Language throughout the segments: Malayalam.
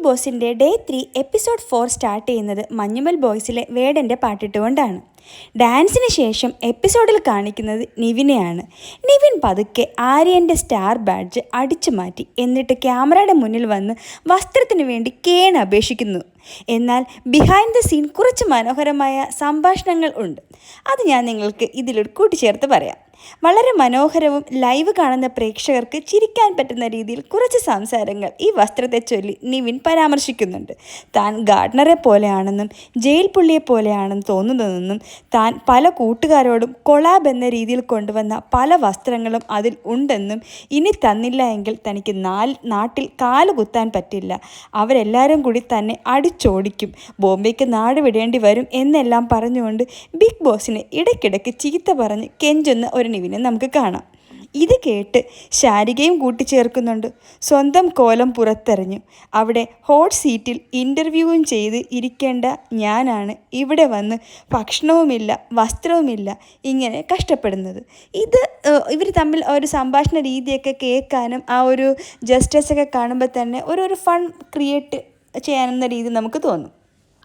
ബിഗ് ബോസിൻ്റെ ഡേ 3 എപ്പിസോഡ് 4 സ്റ്റാർട്ട് ചെയ്യുന്നത് മഞ്ഞുമൽ ബോയ്സിലെ വേടൻ്റെ പാട്ടിട്ടുകൊണ്ടാണ്. ഡാൻസിന് ശേഷം എപ്പിസോഡിൽ കാണിക്കുന്നത് നിവിനെയാണ്. നിവിൻ പതുക്കെ ആര്യൻ്റെ സ്റ്റാർ ബാഡ്ജ് അടിച്ചു മാറ്റി. എന്നിട്ട് ക്യാമറയുടെ മുന്നിൽ വന്ന് വസ്ത്രത്തിനു വേണ്ടി അപേക്ഷിക്കുന്നു. എന്നാൽ ബിഹൈൻഡ് ദ സീൻ കുറച്ച് മനോഹരമായ സംഭാഷണങ്ങൾ ഉണ്ട്. അത് ഞാൻ നിങ്ങൾക്ക് ഇതിലൂടെ കൂട്ടിച്ചേർത്ത് പറയാം. വളരെ മനോഹരവും ലൈവ് കാണുന്ന പ്രേക്ഷകർക്ക് ചിരിക്കാൻ പറ്റുന്ന രീതിയിൽ കുറച്ച് സംസാരങ്ങൾ ഈ വസ്ത്രത്തെ ചൊല്ലി നിവിൻ പരാമർശിക്കുന്നുണ്ട്. താൻ ഗാർഡനറെ പോലെയാണെന്നും ജയിൽ പുള്ളിയെ പോലെയാണെന്ന് തോന്നുന്നതെന്നും താൻ പല കൂട്ടുകാരോടും കൊളാബ് എന്ന രീതിയിൽ കൊണ്ടുവന്ന പല വസ്ത്രങ്ങളും അതിൽ ഉണ്ടെന്നും ഇനി തന്നില്ല എങ്കിൽ തനിക്ക് നാട്ടിൽ കാല് കുത്താൻ പറ്റില്ല, അവരെല്ലാവരും കൂടി തന്നെ അടിച്ചോടിക്കും, ബോംബെക്ക് നാട് വിടേണ്ടി വരും എന്നെല്ലാം പറഞ്ഞുകൊണ്ട് ബിഗ് ബോസിനെ ഇടയ്ക്കിടയ്ക്ക് ചീത്ത പറഞ്ഞ് കെഞ്ചുന്ന ഒരു നിവിനെ നമുക്ക് കാണാം. ഇത് കേട്ട് ശാരികയും കൂട്ടിച്ചേർക്കുന്നുണ്ട്. സ്വന്തം കോലം പുറത്തെറിഞ്ഞു. അവിടെ ഹോട്ട് സീറ്റിൽ ഇൻ്റർവ്യൂവും ചെയ്ത് ഇരിക്കേണ്ട ഞാനാണ് ഇവിടെ വന്ന് ഭക്ഷണവുമില്ല വസ്ത്രവുമില്ല ഇങ്ങനെ കഷ്ടപ്പെടുന്നത്. ഇവർ തമ്മിൽ ഒരു സംഭാഷണ രീതിയൊക്കെ കേൾക്കാനും ആ ഒരു ജസ്റ്റസൊക്കെ കാണുമ്പോൾ തന്നെ ഒരു ഫൺ ക്രിയേറ്റ് ചെയ്യാനെന്ന രീതി നമുക്ക് തോന്നും.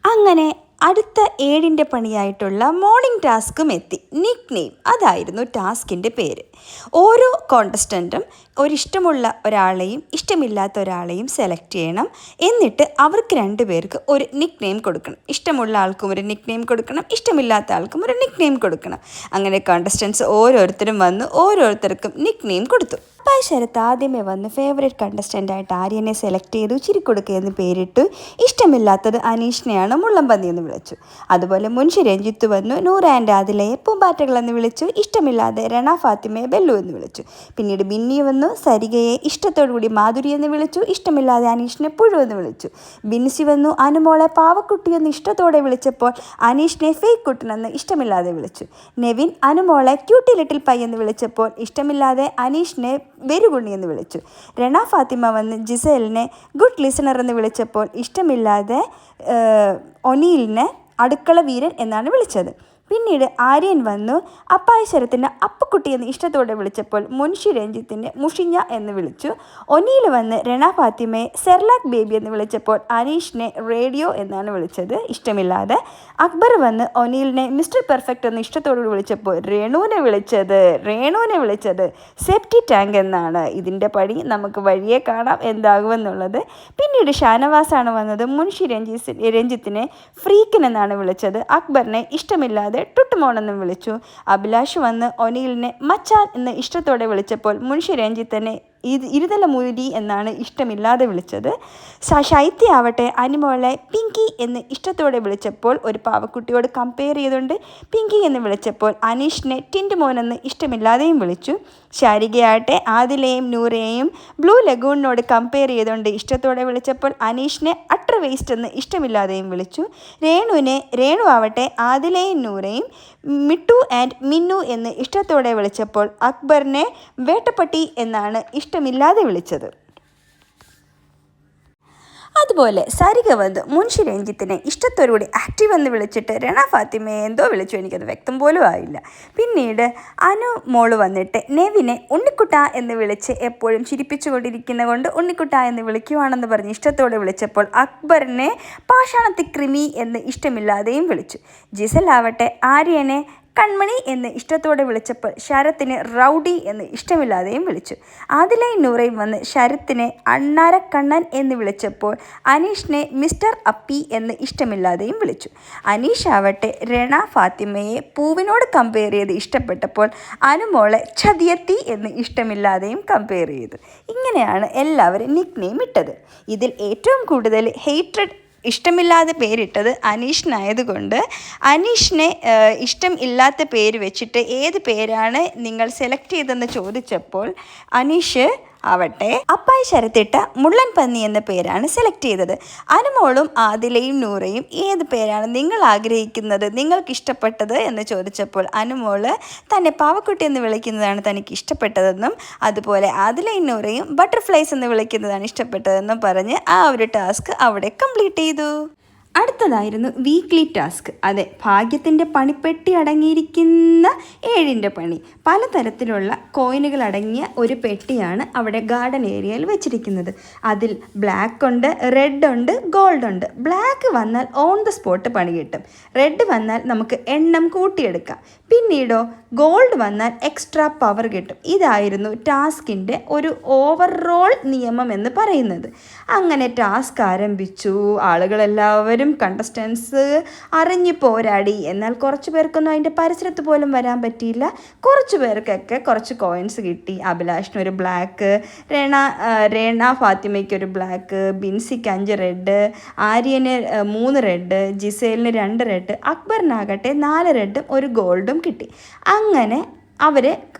അങ്ങനെ അടുത്ത 7ൻ്റെ പണിയായിട്ടുള്ള മോർണിംഗ് ടാസ്കും എത്തി. നിക് നെയിം, അതായിരുന്നു ടാസ്കിൻ്റെ പേര്. ഓരോ കോണ്ടസ്റ്റൻറ്റും ഒരിഷ്ടമുള്ള ഒരാളെയും ഇഷ്ടമില്ലാത്ത ഒരാളെയും സെലക്ട് ചെയ്യണം. എന്നിട്ട് അവർക്ക് 2 പേർക്ക് ഒരു നിക് നെയിം കൊടുക്കണം. ഇഷ്ടമുള്ള ആൾക്കും ഒരു നിക് നെയിം കൊടുക്കണം, ഇഷ്ടമില്ലാത്ത ആൾക്കും ഒരു നിക് നെയിം കൊടുക്കണം. അങ്ങനെ കോണ്ടസ്റ്റൻസ് ഓരോരുത്തരും വന്ന് ഓരോരുത്തർക്കും നിക് നെയിം കൊടുത്തു. അപ്പായി ശരത്ത് ആദ്യമേ വന്ന് ഫേവറേറ്റ് കണ്ടസ്റ്റൻ്റായിട്ട് ആര്യനെ സെലക്ട് ചെയ്തു ചിരിക്കൊടുക്കുക എന്ന് പേരിട്ടു. ഇഷ്ടമില്ലാത്തത് അനീഷിനെയാണ് മുള്ളംപന്നി എന്ന് വിളിച്ചു. അതുപോലെ മുൻഷി രഞ്ജിത്ത് വന്നു നൂറ ആൻഡ് ആദിലയെ പൂമ്പാറ്റകളെന്ന് വിളിച്ചു. ഇഷ്ടമില്ലാതെ രണ ഫാത്തിമയെ ബെല്ലു എന്ന് വിളിച്ചു. പിന്നീട് ബിന്നി വന്നു സരികയെ ഇഷ്ടത്തോടുകൂടി മാധുരി എന്ന് വിളിച്ചു. ഇഷ്ടമില്ലാതെ അനീഷിനെ പുഴു എന്ന് വിളിച്ചു. ബിൻസി വന്നു അനുമോളെ പാവക്കുട്ടിയെന്ന് ഇഷ്ടത്തോടെ വിളിച്ചപ്പോൾ അനീഷിനെ ഫേക്ക് കുട്ടനെന്ന് ഇഷ്ടമില്ലാതെ വിളിച്ചു. നെവിൻ അനുമോളെ ക്യൂട്ടി ലിറ്റിൽ പൈ എന്ന് വിളിച്ചപ്പോൾ ഇഷ്ടമില്ലാതെ അനീഷിനെ വെരുകുണ്ണി എന്ന് വിളിച്ചു. രണ ഫാത്തിമ വന്ന് ജിസേലിനെ ഗുഡ് ലിസണർ എന്ന് വിളിച്ചപ്പോൾ ഇഷ്ടമില്ലാതെ ഒനീലിനെ അടുക്കള വീരൻ എന്നാണ് വിളിച്ചത്. പിന്നീട് ആര്യൻ വന്നു അപ്പായ ശരത്തിൻ്റെ അപ്പക്കുട്ടി എന്ന് ഇഷ്ടത്തോടെ വിളിച്ചപ്പോൾ മുൻഷി രഞ്ജിത്തിൻ്റെ മുഷിഞ്ഞ എന്ന് വിളിച്ചു. ഒനീൽ വന്ന് രണ ഫാത്തിമയെ സെർലാക്ക് ബേബി എന്ന് വിളിച്ചപ്പോൾ അനീഷിനെ റേഡിയോ എന്നാണ് വിളിച്ചത് ഇഷ്ടമില്ലാതെ. അക്ബർ വന്ന് ഒനീലിനെ മിസ്റ്റർ പെർഫെക്റ്റ് എന്ന് ഇഷ്ടത്തോട് വിളിച്ചപ്പോൾ രേണുവിനെ വിളിച്ചത് സെപ്റ്റി ടാങ്ക് എന്നാണ്. ഇതിൻ്റെ പണി നമുക്ക് വഴിയെ കാണാം എന്താകുമെന്നുള്ളത്. പിന്നീട് ഷാനവാസാണ് വന്നത് മുൻഷി രഞ്ജിത്തിനെ ഫ്രീക്കൻ എന്നാണ് വിളിച്ചത്. അക്ബറിനെ ഇഷ്ടമില്ലാതെ ടുട്ടുമോണെന്നും വിളിച്ചു. അഭിലാഷ് വന്ന് ഒനീലിനെ മച്ചാൻ എന്ന് ഇഷ്ടത്തോടെ വിളിച്ചപ്പോൾ മുൻഷി രഞ്ജിത്തിനെ ഇരുതല മൂരി എന്നാണ് ഇഷ്ടമില്ലാതെ വിളിച്ചത്. ശൈത്യ ആവട്ടെ അനുമോളെ പിങ്കി എന്ന് ഇഷ്ടത്തോടെ വിളിച്ചപ്പോൾ ഒരു പാവക്കുട്ടിയോട് കമ്പയർ ചെയ്തുകൊണ്ട് പിങ്കി എന്ന് വിളിച്ചപ്പോൾ അനീഷിനെ ടിൻറ്റ് മോൻ എന്ന് ഇഷ്ടമില്ലാതെയും വിളിച്ചു. ശാരികയാവട്ടെ ആദിലയും നൂറയെയും ബ്ലൂ ലഗൂണിനോട് കമ്പയർ ചെയ്തുകൊണ്ട് ഇഷ്ടത്തോടെ വിളിച്ചപ്പോൾ അനീഷിനെ അട്ടർ വേസ്റ്റ് എന്ന് ഇഷ്ടമില്ലാതെയും വിളിച്ചു. രേണു ആവട്ടെ ആദിലയും നൂറയും മിട്ടു ആൻഡ് മിന്നു എന്ന് ഇഷ്ടത്തോടെ വിളിച്ചപ്പോൾ അക്ബറിനെ വേട്ടപ്പട്ടി എന്നാണ് ഇഷ്ടമില്ലാതെ വിളിച്ചത്. അതുപോലെ സരിക വന്ന് മുൻഷി രഞ്ജിത്തിനെ ഇഷ്ടത്തോടുകൂടി ആക്റ്റീവ് എന്ന് വിളിച്ചിട്ട് രണ ഫാത്തിമയെ എന്തോ വിളിച്ചു, എനിക്കത് വ്യക്തം പോലും ആയില്ല. പിന്നീട് അനു മോള് വന്നിട്ട് നെവിനെ ഉണ്ണിക്കുട്ട എന്ന് വിളിച്ച് എപ്പോഴും ചിരിപ്പിച്ചു കൊണ്ടിരിക്കുന്ന കൊണ്ട് ഉണ്ണിക്കുട്ട എന്ന് വിളിക്കുവാണെന്ന് പറഞ്ഞ് ഇഷ്ടത്തോടെ വിളിച്ചപ്പോൾ അക്ബറിനെ പാഷാണത്തി ക്രിമി എന്ന് ഇഷ്ടമില്ലാതെയും വിളിച്ചു. ജിസൽ ആവട്ടെ ആര്യനെ കൺമണി എന്ന് ഇഷ്ടത്തോടെ വിളിച്ചപ്പോൾ ശരത്തിനെ റൗഡി എന്ന് ഇഷ്ടമില്ലാതെയും വിളിച്ചു. ആദിലയും നൂറയും വന്ന് ശരത്തിനെ അണ്ണാരക്കണ്ണൻ എന്ന് വിളിച്ചപ്പോൾ അനീഷിനെ മിസ്റ്റർ അപ്പി എന്ന് ഇഷ്ടമില്ലാതെയും വിളിച്ചു. അനീഷ് ആവട്ടെ രണ ഫാത്തിമയെ പൂവിനോട് കമ്പയർ ചെയ്ത് ഇഷ്ടപ്പെട്ടപ്പോൾ അനുമോളെ ചതിയത്തി എന്ന് ഇഷ്ടമില്ലാതെയും കമ്പയർ ചെയ്തു. ഇങ്ങനെയാണ് എല്ലാവരും നിക് നെയിം ഇട്ടത്. ഇതിൽ ഏറ്റവും കൂടുതൽ ഹേറ്റ്രഡ് ഇഷ്ടമില്ലാതെ പേരിട്ടത് അനീഷിനായതുകൊണ്ട് അനീഷിനെ ഇഷ്ടം ഇല്ലാത്ത പേര് വെച്ചിട്ട് ഏത് പേരാണ് നിങ്ങൾ സെലക്ട് ചെയ്തതെന്ന് ചോദിച്ചപ്പോൾ അനീഷ് ആവട്ടെ അപ്പായി ശരത്തിട്ട മുള്ളൻ പന്നി എന്ന പേരാണ് സെലക്ട് ചെയ്തത്. അനുമോളും ആദിലയും നൂറയും ഏത് പേരാണ് നിങ്ങൾ ആഗ്രഹിക്കുന്നത്, നിങ്ങൾക്ക് ഇഷ്ടപ്പെട്ടത് എന്ന് ചോദിച്ചപ്പോൾ അനുമോള് തന്നെ പാവക്കുട്ടി എന്ന് വിളിക്കുന്നതാണ് തനിക്ക് ഇഷ്ടപ്പെട്ടതെന്നും അതുപോലെ ആദിലയും നൂറയും ബട്ടർഫ്ലൈസ് എന്ന് വിളിക്കുന്നതാണ് ഇഷ്ടപ്പെട്ടതെന്നും പറഞ്ഞ് ആ ഒരു ടാസ്ക് അവിടെ കംപ്ലീറ്റ് ചെയ്തു. അടുത്തതായിരുന്നു വീക്ക്ലി ടാസ്ക്. അതെ, ഭാഗ്യത്തിൻ്റെ പണിപ്പെട്ടി അടങ്ങിയിരിക്കുന്ന 7ൻ്റെ പണി. പലതരത്തിലുള്ള കോയിനുകൾ അടങ്ങിയ ഒരു പെട്ടിയാണ് അവിടെ ഗാർഡൻ ഏരിയയിൽ വെച്ചിരിക്കുന്നത്. അതിൽ ബ്ലാക്ക് ഉണ്ട്, റെഡ് ഉണ്ട്, ഗോൾഡ് ഉണ്ട്. ബ്ലാക്ക് വന്നാൽ ഓൺ ദ സ്പോട്ട് പണി കിട്ടും. റെഡ് വന്നാൽ നമുക്ക് എണ്ണം കൂട്ടിയെടുക്കാം. പിന്നീടോ ഗോൾഡ് വന്നാൽ എക്സ്ട്രാ പവർ കിട്ടും. ഇതായിരുന്നു ടാസ്കിൻ്റെ ഒരു ഓവറോൾ നിയമം എന്ന് പറയുന്നത്. അങ്ങനെ ടാസ്ക് ആരംഭിച്ചു. ആളുകളെല്ലാവരും കണ്ടസ്റ്റൻസ് അറിഞ്ഞു പോരാടി. എന്നാൽ കുറച്ച് പേർക്കൊന്നും അതിൻ്റെ പരിസരത്ത് പോലും വരാൻ പറ്റിയില്ല. കുറച്ച് പേർക്കൊക്കെ കുറച്ച് കോയിൻസ് കിട്ടി. അഭിലാഷിന് ഒരു ബ്ലാക്ക്, രേണ ഫാത്തിമയ്ക്ക് ഒരു ബ്ലാക്ക്, ബിൻസിക്ക് 5 റെഡ്, ആര്യന് 3 റെഡ്, ജിസേലിന് 2 റെഡ്, അക്ബറിനാകട്ടെ 4 റെഡും ഒരു ഗോൾഡും കിട്ടി. അങ്ങനെ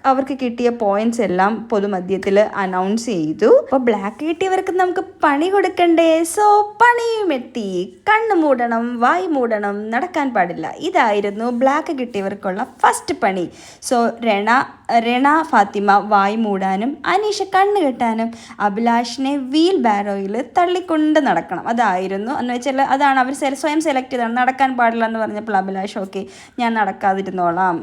അവർക്ക് കിട്ടിയ പോയിന്റ്സ് എല്ലാം പൊതുമധ്യത്തിൽ അനൗൺസ് ചെയ്തു. അപ്പോൾ ബ്ലാക്ക് കിട്ടിയവർക്ക് നമുക്ക് പണി കൊടുക്കണ്ടേ? സോ പണിയും എത്തി. കണ്ണ് മൂടണം, വായ് മൂടണം, നടക്കാൻ പാടില്ല. ഇതായിരുന്നു ബ്ലാക്ക് കിട്ടിയവർക്കുള്ള ഫസ്റ്റ് പണി. സോ രേണ ഫാത്തിമ വായ് മൂടാനും അനീഷ കണ്ണ് കെട്ടാനും അഭിലാഷിനെ വീൽ ബാരോയിൽ തള്ളിക്കൊണ്ട് നടക്കണം. അതായിരുന്നു എന്ന് വെച്ചാൽ അതാണ് അവർ സ്വയം സെലക്ട് ചെയ്താണ്. നടക്കാൻ പാടില്ല എന്ന് പറഞ്ഞപ്പോൾ അഭിലാഷ് ഓക്കെ ഞാൻ നടക്കാതിരുന്നോളാം.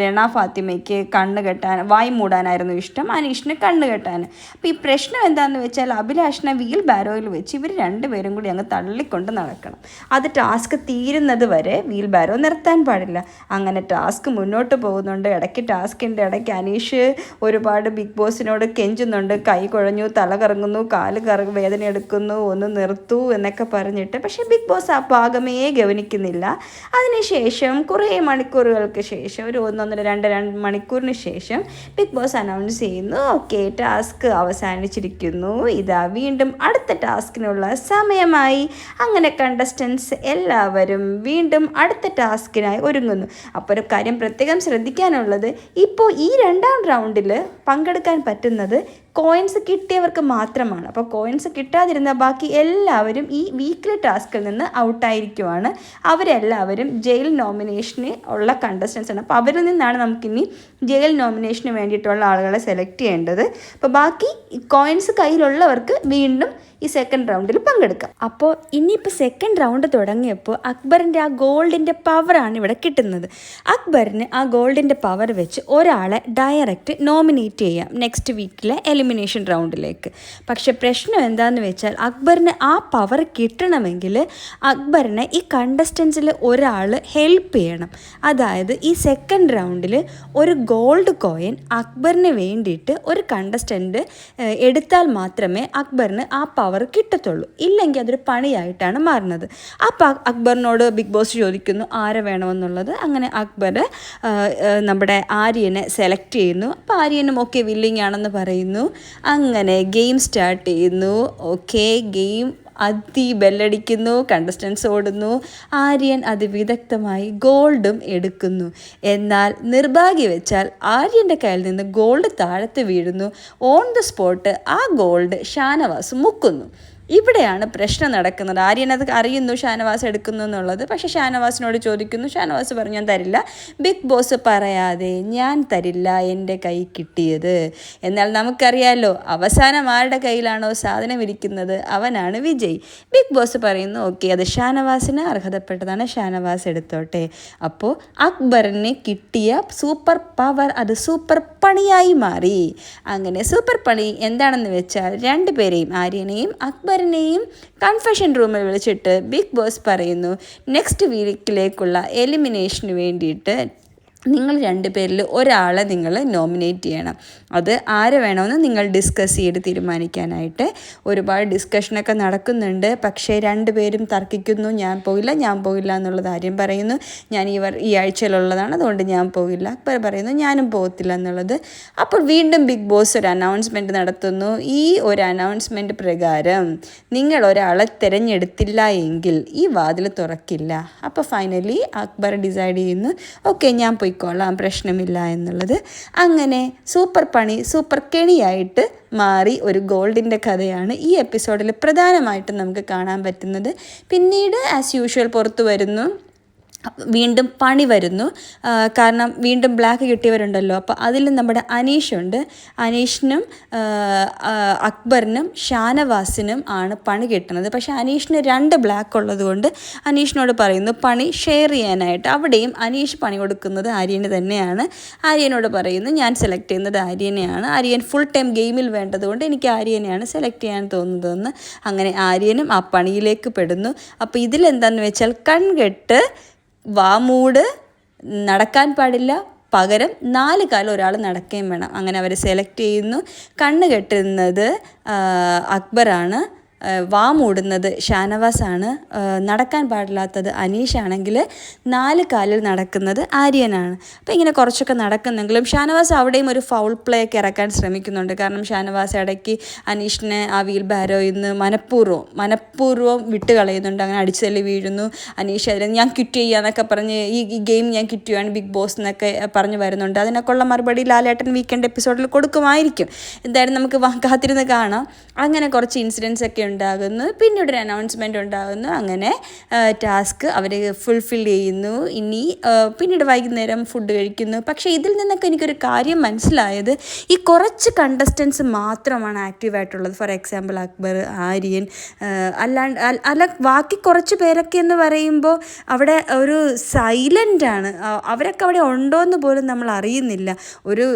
രേണ ഫാത്തിമയ്ക്ക് കണ്ണ് കെട്ടാൻ വായ് മൂടാനായിരുന്നു ഇഷ്ടം, അനീഷിന് കണ്ണ് കെട്ടാൻ. അപ്പോൾ ഈ പ്രശ്നം എന്താണെന്ന് വെച്ചാൽ അഭിലാഷിനെ വീൽ ബാരോയിൽ വെച്ച് ഇവർ രണ്ടുപേരും കൂടി അങ്ങ് തള്ളിക്കൊണ്ട് നടക്കണം. അത് ടാസ്ക് തീരുന്നത് വരെ വീൽ ബാരോ നിർത്താൻ പാടില്ല. അങ്ങനെ ടാസ്ക് മുന്നോട്ട് പോകുന്നുണ്ട്. ഇടയ്ക്ക് ടാസ്കിൻ്റെ ഇടയ്ക്ക് അനീഷ് ഒരുപാട് ബിഗ് ബോസിനോട് കെഞ്ചുന്നുണ്ട്. കൈ കുഴഞ്ഞു, തല കറങ്ങുന്നു, കാല് വേദന എടുക്കുന്നു, ഒന്ന് നിർത്തൂ എന്നൊക്കെ പറഞ്ഞിട്ട്. പക്ഷേ ബിഗ് ബോസ് ആ ഭാഗമേ ഗവനിക്കുന്നില്ല. അതിനുശേഷം കുറേ മണിക്കൂറുകൾക്ക് ശേഷം ഒരു 1-2 മണിക്കൂറിന് ശേഷം ബിഗ് ബോസ് അനൗൺസ് ചെയ്യുന്നു, ഓക്കെ ടാസ്ക് അവസാനിച്ചിരിക്കുന്നു, ഇതാ വീണ്ടും അടുത്ത ടാസ്കിനുള്ള സമയമായി. അങ്ങനെ കണ്ടസ്റ്റൻസ് എല്ലാവരും വീണ്ടും അടുത്ത ടാസ്കിനായി ഒരുങ്ങുന്നു. അപ്പോൾ ഒരു കാര്യം പ്രത്യേകം ശ്രദ്ധിക്കാനുള്ളത്, ഇപ്പോൾ ഈ 2ാം റൗണ്ടിൽ പങ്കെടുക്കാൻ പറ്റുന്നത് കോയിൻസ് കിട്ടിയവർക്ക് മാത്രമാണ്. അപ്പോൾ കോയിൻസ് കിട്ടാതിരുന്ന ബാക്കി എല്ലാവരും ഈ വീക്ക്ലി ടാസ്കിൽ നിന്ന് ഔട്ടായിരിക്കുവാണ്. അവരെല്ലാവരും ജയിൽ നോമിനേഷന് ഉള്ള കണ്ടസ്റ്റൻസ് ആണ്. അപ്പോൾ അവരിൽ നിന്നാണ് നമുക്കിനി ജയിൽ നോമിനേഷന് വേണ്ടിയിട്ടുള്ള ആളുകളെ സെലക്ട് ചെയ്യേണ്ടത്. അപ്പോൾ ബാക്കി കോയിൻസ് കയ്യിലുള്ളവർക്ക് വീണ്ടും ഈ 2nd റൗണ്ടിൽ പങ്കെടുക്കാം. അപ്പോൾ ഇനിയിപ്പോൾ 2nd റൗണ്ട് തുടങ്ങിയപ്പോൾ അക്ബറിൻ്റെ ആ ഗോൾഡിൻ്റെ പവറാണ് ഇവിടെ കിട്ടുന്നത്. അക്ബറിന് ആ ഗോൾഡിൻ്റെ പവർ വെച്ച് ഒരാളെ ഡയറക്റ്റ് നോമിനേറ്റ് ചെയ്യാം നെക്സ്റ്റ് വീക്കിലെ എലിമിനേഷൻ റൗണ്ടിലേക്ക്. പക്ഷെ പ്രശ്നം എന്താണെന്ന് വെച്ചാൽ അക്ബറിന് ആ പവർ കിട്ടണമെങ്കിൽ അക്ബറിനെ ഈ കണ്ടസ്റ്റൻസിൽ ഒരാൾ ഹെൽപ്പ് ചെയ്യണം. അതായത് ഈ 2nd റൗണ്ടിൽ ഒരു ഗോൾഡ് കോയിൻ അക്ബറിന് വേണ്ടിയിട്ട് ഒരു കണ്ടസ്റ്റൻ്റ് എടുത്താൽ മാത്രമേ അക്ബറിന് ആ പവർ കിട്ടത്തുള്ളൂ. ഇല്ലെങ്കിൽ അതൊരു പണിയായിട്ടാണ് മാറുന്നത്. അപ്പോൾ അക്ബറിനോട് ബിഗ് ബോസ് ചോദിക്കുന്നു ആരെ വേണമെന്നുള്ളത്. അങ്ങനെ അക്ബർ നമ്മുടെ ആര്യനെ സെലക്ട് ചെയ്യുന്നു. അപ്പോൾ ആര്യനും ഓക്കെ വില്ലിങ് ആണെന്ന് പറയുന്നു. അങ്ങനെ ഗെയിം സ്റ്റാർട്ട് ചെയ്യുന്നു. ഓക്കെ ഗെയിം ബെല്ലടിക്കുന്നു, കണ്ടസ്റ്റൻസ് ഓടുന്നു. ആര്യൻ അതിവിദഗ്ധമായി ഗോൾഡും എടുക്കുന്നു. എന്നാൽ നിർഭാഗ്യവശാൽ ആര്യൻ്റെ കയ്യിൽ നിന്ന് ഗോൾഡ് താഴത്ത് വീഴുന്നു. ഓൺ ദ സ്പോട്ട് ആ ഗോൾഡ് ഷാനവാസ് മുക്കുന്നു. ഇവിടെയാണ് പ്രശ്നം നടക്കുന്നത്. ആര്യൻ അത് അറിയുന്നു ഷാനവാസ് എടുക്കുന്നു എന്നുള്ളത്. പക്ഷേ ഷാനവാസിനോട് ചോദിക്കുന്നു. ഷാനവാസ് പറഞ്ഞു ഞാൻ തരില്ല. ബിഗ് ബോസ് പറയാതെ ഞാൻ തരില്ല എൻ്റെ കൈ കിട്ടിയത്. എന്നാൽ നമുക്കറിയാമല്ലോ അവസാനം ആരുടെ കയ്യിലാണോ സാധനം ഇരിക്കുന്നത് അവനാണ് വിജയ്. ബിഗ് ബോസ് പറയുന്നു ഓക്കെ അത് ഷാനവാസിന് അർഹതപ്പെട്ടതാണ്, ഷാനവാസ് എടുത്തോട്ടെ. അപ്പോൾ അക്ബറിന് കിട്ടിയ സൂപ്പർ പവർ അത് സൂപ്പർ പണിയായി മാറി. അങ്ങനെ സൂപ്പർ പണി എന്താണെന്ന് വെച്ചാൽ 2 പേരെയും ആര്യനെയും അക്ബറിനെയും കൺഫെഷൻ റൂമിൽ വിളിച്ചിട്ട് ബിഗ് ബോസ് പറയുന്നു നെക്സ്റ്റ് വീക്കിലേക്കുള്ള എലിമിനേഷന് വേണ്ടിയിട്ട് നിങ്ങൾ 2 പേരിൽ ഒരാളെ നിങ്ങൾ നോമിനേറ്റ് ചെയ്യണം. അത് ആരെ വേണമെന്ന് നിങ്ങൾ ഡിസ്കസ് ചെയ്ത് തീരുമാനിക്കാനായിട്ട് ഒരുപാട് ഡിസ്കഷനൊക്കെ നടക്കുന്നുണ്ട്. പക്ഷേ 2 പേരും തർക്കിക്കുന്നു. ഞാൻ പോകില്ല എന്നുള്ളത് ആര്യം പറയുന്നു. ഞാൻ ഈ ആഴ്ചയിലുള്ളതാണ് അതുകൊണ്ട് ഞാൻ പോകില്ല. അക്ബർ പറയുന്നു ഞാനും പോകത്തില്ല എന്നുള്ളത്. അപ്പോൾ വീണ്ടും ബിഗ് ബോസ് ഒരു അനൗൺസ്മെൻറ്റ് നടത്തുന്നു. ഈ ഒരു അനൗൺസ്മെൻറ്റ് പ്രകാരം നിങ്ങൾ ഒരാളെ തിരഞ്ഞെടുത്തില്ല എങ്കിൽ ഈ വാതിൽ തുറക്കില്ല. അപ്പോൾ ഫൈനലി അക്ബർ ഡിസൈഡ് ചെയ്യുന്നു ഓക്കെ ഞാൻ പോയിക്കോളാം, പ്രശ്നമില്ല എന്നുള്ളത്. അങ്ങനെ സൂപ്പർ പണി സൂപ്പർ കെണിയായിട്ട് മാറി ഒരു ഗോൾഡിൻ്റെ കഥയാണ് ഈ എപ്പിസോഡിൽ പ്രധാനമായിട്ടും നമുക്ക് കാണാൻ പറ്റുന്നത്. പിന്നീട് ആസ് യൂഷ്വൽ പുറത്തു വരുന്നു വീണ്ടും പണി വരുന്നു. കാരണം വീണ്ടും ബ്ലാക്ക് കിട്ടിയവരുണ്ടല്ലോ. അപ്പോൾ അതിൽ നമ്മുടെ അനീഷുണ്ട്. അനീഷിനും അക്ബറിനും ഷാനവാസിനും ആണ് പണി കിട്ടുന്നത്. പക്ഷേ അനീഷിന് 2 ബ്ലാക്ക് ഉള്ളത് കൊണ്ട് അനീഷിനോട് പറയുന്നു പണി ഷെയർ ചെയ്യാനായിട്ട്. അവിടെയും അനീഷ് പണി കൊടുക്കുന്നത് ആര്യന് തന്നെയാണ്. ആര്യനോട് പറയുന്നു ഞാൻ സെലക്ട് ചെയ്യുന്നത് ആര്യനെയാണ്. ആര്യൻ ഫുൾ ടൈം ഗെയിമിൽ വേണ്ടതുകൊണ്ട് എനിക്ക് ആര്യനെയാണ് സെലക്ട് ചെയ്യാൻ തോന്നുന്നതെന്ന്. അങ്ങനെ ആര്യനും ആ പണിയിലേക്ക് പെടുന്നു. അപ്പോൾ ഇതിലെന്താണെന്ന് വെച്ചാൽ കൺകെട്ട് വാമൂട് നടക്കാൻ പാടില്ല, പകരം 4 കാലം ഒരാൾ നടക്കുകയും വേണം. അങ്ങനെ അവർ സെലക്ട് ചെയ്യുന്നു. കണ്ണ് കെട്ടുന്നത് അക്ബറാണ്, വാ മൂടുന്നത് ഷാനവാസാണ്, നടക്കാൻ പാടില്ലാത്തത് അനീഷാണെങ്കിൽ 4 കാലിൽ നടക്കുന്നത് ആര്യനാണ്. അപ്പോൾ ഇങ്ങനെ കുറച്ചൊക്കെ നടക്കുന്നെങ്കിലും ഷാനവാസ് അവിടെയും ഒരു ഫൗൾ പ്ലേ ഒക്കെ ഇറക്കാൻ ശ്രമിക്കുന്നുണ്ട്. കാരണം ഷാനവാസ് ഇടയ്ക്ക് അനീഷിനെ ആ വീൽ ബാരോയിൽ നിന്ന് മനഃപൂർവ്വം വിട്ട് കളയുന്നുണ്ട്. അങ്ങനെ അടിച്ചു തല്ലി വീഴുന്നു. അനീഷ് അതിൽ ഞാൻ ക്വിറ്റ് ചെയ്യാന്നൊക്കെ പറഞ്ഞ് ഈ ഗെയിം ഞാൻ ക്വിറ്റ് ചെയ്യുകയാണ് ബിഗ് ബോസ് എന്നൊക്കെ പറഞ്ഞ് വരുന്നുണ്ട്. അതിനൊക്കെയുള്ള മറുപടി ലാലേട്ടൻ വീക്കെൻഡ് എപ്പിസോഡിൽ കൊടുക്കുമായിരിക്കും. എന്തായാലും നമുക്ക് കാത്തിരുന്ന് കാണാം. അങ്ങനെ കുറച്ച് ഇൻസിഡൻസ് ഒക്കെ ഉണ്ടാകുന്നു. പിന്നീട് ഒരു അനൗൺസ്മെൻ്റ് ഉണ്ടാകുന്നു. അങ്ങനെ ടാസ്ക് അവർ ഫുൾഫിൽ ചെയ്യുന്നു. ഇനി പിന്നീട് വൈകുന്നേരം ഫുഡ് കഴിക്കുന്നു. പക്ഷേ ഇതിൽ നിന്നൊക്കെ എനിക്കൊരു കാര്യം മനസ്സിലായത്, ഈ കുറച്ച് കണ്ടസ്റ്റൻസ് മാത്രമാണ് ആക്റ്റീവായിട്ടുള്ളത്. ഫോർ എക്സാമ്പിൾ അക്ബർ, ആര്യൻ, അല്ല ബാക്കി കുറച്ച് പേരൊക്കെ എന്ന് പറയുമ്പോൾ അവിടെ ഒരു സൈലൻ്റാണ്. അവരൊക്കെ അവിടെ ഉണ്ടോ എന്ന് പോലും നമ്മൾ അറിയുന്നില്ല. ഒരു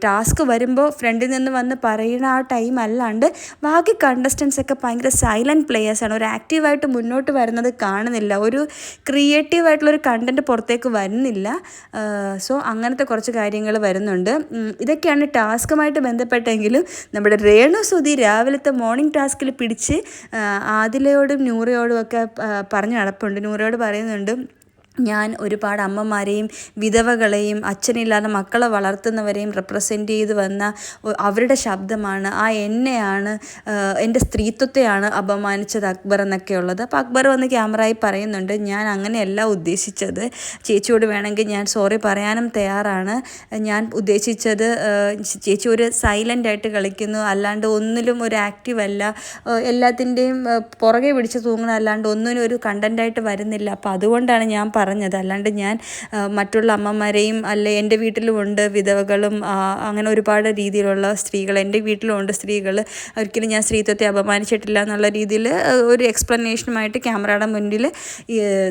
ടാസ്ക് വരുമ്പോൾ ഫ്രണ്ടിൽ നിന്ന് വന്ന് പറയുന്ന ആ ടൈം അല്ലാണ്ട് ബാക്കി കണ്ടസ്റ്റൻസ് ഒക്കെ ഭയങ്കര സൈലൻറ്റ് പ്ലേയേഴ്സാണ്. ഒരു ആക്റ്റീവായിട്ട് മുന്നോട്ട് വരുന്നത് കാണുന്നില്ല. ഒരു ക്രിയേറ്റീവായിട്ടുള്ളൊരു കണ്ടൻറ്റ് പുറത്തേക്ക് വരുന്നില്ല. സോ അങ്ങനത്തെ കുറച്ച് കാര്യങ്ങൾ വരുന്നുണ്ട്. ഇതൊക്കെയാണ് ടാസ്കുമായിട്ട് ബന്ധപ്പെട്ടെങ്കിലും നമ്മുടെ രേണു സുധി രാവിലത്തെ മോർണിംഗ് ടാസ്കിൽ പിടിച്ച് ആദിലയോടും നൂറയോടും ഒക്കെ പറഞ്ഞു നടപ്പുണ്ട്. നൂറയോട് പറയുന്നുണ്ട്, ഞാൻ ഒരുപാട് അമ്മമാരെയും വിധവകളെയും അച്ഛനില്ലാതെ മക്കളെ വളർത്തുന്നവരെയും റെപ്രസെൻ്റ് ചെയ്ത് വന്ന അവരുടെ ശബ്ദമാണ്, ആ എന്നെയാണ്, എൻ്റെ സ്ത്രീത്വത്തെയാണ് അപമാനിച്ചത് അക്ബർ എന്നൊക്കെ ഉള്ളത്. അപ്പോൾ അക്ബർ വന്ന് ക്യാമറയിൽ പറയുന്നുണ്ട്, ഞാൻ അങ്ങനെയല്ല ഉദ്ദേശിച്ചത്, ചേച്ചിയോട് വേണമെങ്കിൽ ഞാൻ സോറി പറയാനും തയ്യാറാണ്. ഞാൻ ഉദ്ദേശിച്ചത് ചേച്ചി ഒരു സൈലൻ്റായിട്ട് കളിക്കുന്നു, അല്ലാണ്ട് ഒന്നിലും ഒരു ആക്റ്റീവ് അല്ല, എല്ലാത്തിൻ്റെയും പുറകെ പിടിച്ച് തൂങ്ങുന്ന അല്ലാണ്ട് ഒന്നിനും ഒരു കണ്ടൻറ്റായിട്ട് വരുന്നില്ല. അപ്പോൾ അതുകൊണ്ടാണ് ഞാൻ പറഞ്ഞത്. അല്ലാണ്ട് ഞാൻ മറ്റുള്ള അമ്മമാരെയും അല്ലെ, എൻ്റെ വീട്ടിലുമുണ്ട് വിധവകളും അങ്ങനെ ഒരുപാട് രീതിയിലുള്ള സ്ത്രീകൾ, എൻ്റെ വീട്ടിലുമുണ്ട് സ്ത്രീകൾ, ഒരിക്കലും ഞാൻ സ്ത്രീത്വത്തെ അപമാനിച്ചിട്ടില്ല എന്നുള്ള രീതിയിൽ ഒരു എക്സ്പ്ലനേഷനുമായിട്ട് ക്യാമറയുടെ മുന്നിൽ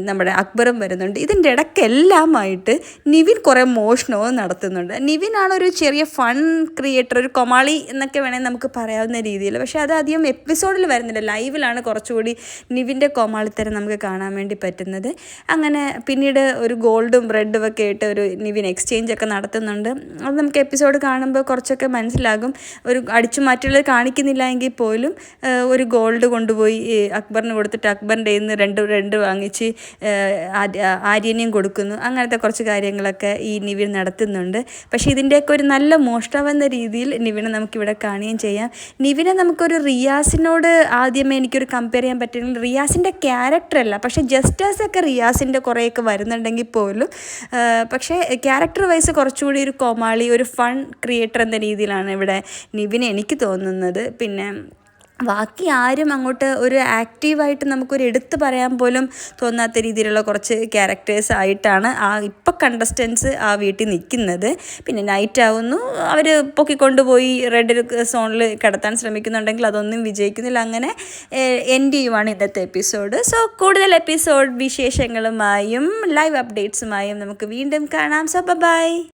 നമ്മുടെ അക്ബറും വരുന്നുണ്ട്. ഇതിൻ്റെ ഇടയ്ക്കെല്ലാമായിട്ട് നിവിൻ കുറേ മോഷണവും നടത്തുന്നുണ്ട്. നിവിനാണ് ഒരു ചെറിയ ഫൺ ക്രിയേറ്റർ, ഒരു കൊമാളി എന്നൊക്കെ വേണമെങ്കിൽ നമുക്ക് പറയാവുന്ന രീതിയിൽ. പക്ഷേ അത് അധികം എപ്പിസോഡിൽ വരുന്നില്ല, ലൈവിലാണ് കുറച്ചുകൂടി നിവിൻ്റെ കൊമാളിത്തരം നമുക്ക് കാണാൻ വേണ്ടി പറ്റുന്നത്. അങ്ങനെ പിന്നീട് ഒരു ഗോൾഡും റെഡും ഒക്കെ ആയിട്ട് ഒരു നിവിൻ എക്സ്ചേഞ്ച് ഒക്കെ നടത്തുന്നുണ്ട്. അത് നമുക്ക് എപ്പിസോഡ് കാണുമ്പോൾ കുറച്ചൊക്കെ മനസ്സിലാകും. ഒരു അടിച്ചു മാറ്റുള്ളത് കാണിക്കുന്നില്ല എങ്കിൽ പോലും ഒരു ഗോൾഡ് കൊണ്ടുപോയി അക്ബറിന് കൊടുത്തിട്ട് അക്ബറിൻ്റെ കയ്യിൽ നിന്ന് രണ്ട് വാങ്ങിച്ച് ആര്യനെയും കൊടുക്കുന്നു. അങ്ങനത്തെ കുറച്ച് കാര്യങ്ങളൊക്കെ ഈ നിവിൻ നടത്തുന്നുണ്ട്. പക്ഷേ ഇതിൻ്റെയൊക്കെ ഒരു നല്ല മോഷ്ടാവെന്ന രീതിയിൽ നിവിനെ നമുക്കിവിടെ കാണുകയും ചെയ്യാം. നിവിനെ നമുക്കൊരു റിയാസിനോട് ആദ്യമേ എനിക്കൊരു കമ്പയർ ചെയ്യാൻ പറ്റുമെങ്കിൽ റിയാസിൻ്റെ ക്യാരക്ടറല്ല, പക്ഷേ ജസ്റ്റേഴ്സൊക്കെ റിയാസിൻ്റെ കുറേയൊക്കെ വരുന്നുണ്ടെങ്കിൽ പോലും പക്ഷേ ക്യാരക്ടർ വൈസ് കുറച്ചുകൂടി ഒരു കോമാളി, ഒരു ഫൺ ക്രിയേറ്റർ എന്ന രീതിയിലാണ് ഇവിടെ നിവിനെ എനിക്ക് തോന്നുന്നത്. പിന്നെ ബാക്കി ആരും അങ്ങോട്ട് ഒരു ആക്റ്റീവായിട്ട് നമുക്കൊരു എടുത്ത് പറയാൻ പോലും തോന്നാത്ത രീതിയിലുള്ള കുറച്ച് ക്യാരക്ടേഴ്സ് ആയിട്ടാണ് ഇപ്പം കണ്ടസ്റ്റൻസ് ആ വീട്ടിൽ നിൽക്കുന്നത്. പിന്നെ നൈറ്റ് ആവുന്നു, അവർ പൊക്കിക്കൊണ്ടുപോയി റെഡ് സോണിൽ കിടത്താൻ ശ്രമിക്കുന്നുണ്ടെങ്കിൽ അതൊന്നും വിജയിക്കുന്നില്ല. അങ്ങനെ എൻഡ് ചെയ്യുവാണ് ഇന്നത്തെ എപ്പിസോഡ്. സോ കൂടുതൽ എപ്പിസോഡ് വിശേഷങ്ങളുമായും ലൈവ് അപ്ഡേറ്റ്സുമായും നമുക്ക് വീണ്ടും കാണാം. So by.